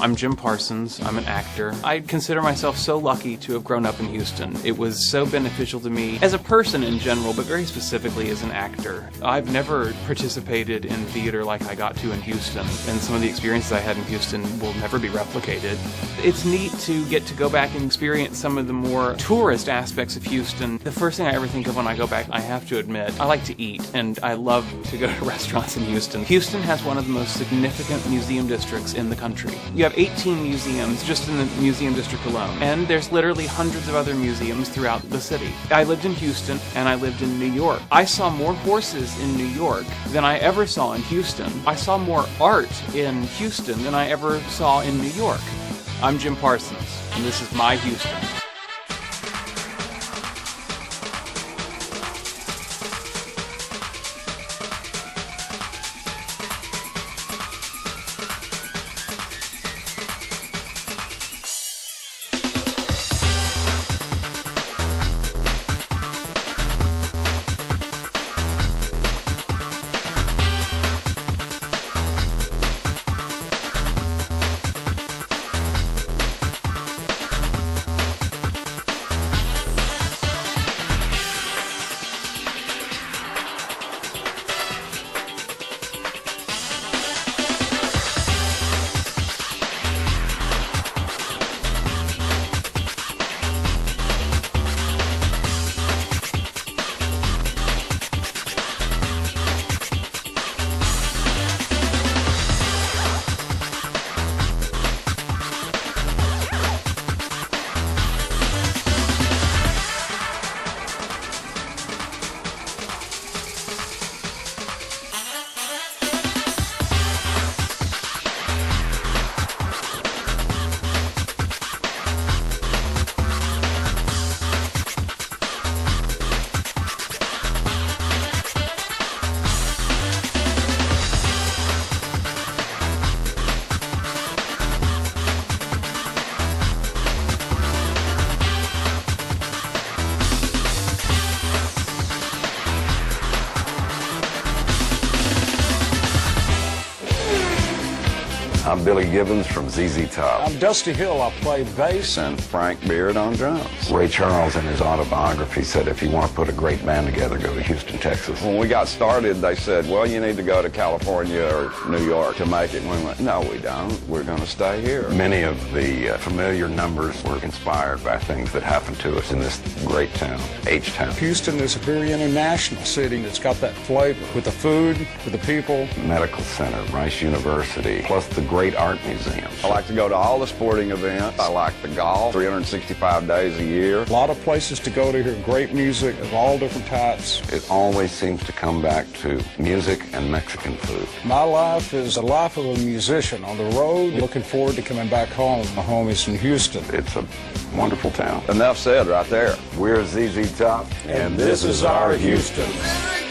I'm Jim Parsons. I'm an actor. I consider myself so lucky to have grown up in Houston. It was so beneficial to me as a person in general, but very specifically as an actor. I've never participated in theater like I got to in Houston, and some of the experiences I had in Houston will never be replicated. It's neat to get to go back and experience some of the more tourist aspects of Houston. The first thing I ever think of when I go back, I have to admit, I like to eat, and I love to go to restaurants in Houston. Houston has one of the most significant museum districts in the country. You have 18 museums just in the museum district alone, and there's literally hundreds of other museums throughout the city. I lived in Houston, and I lived in New York. I saw more horses in New York than I ever saw in Houston. I saw more art in Houston than I ever saw in New York. I'm Jim Parsons, and this is my Houston. I'm Billy Gibbons from ZZ Top. I'm Dusty Hill. I play bass. And Frank Beard on drums. Ray Charles, in his autobiography, said if you want to put a great band together, go to Houston, Texas. When we got started, they said, well, you need to go to California or New York to make it. And we went, no, we don't. We're going to stay here. Many of the familiar numbers were inspired by things that happened to us in this great town, H-Town. Houston is a very international city. It's got that flavor with the food, with the people. Medical Center, Rice University, plus the great art museums. I like to go to all the sporting events. I like the golf, 365 days a year. A lot of places to go to hear great music of all different types. It always seems to come back to music and Mexican food. My life is the life of a musician on the road, looking forward to coming back home. My home is in Houston. It's a wonderful town. Enough said right there. We're ZZ Top, and this is our Houston.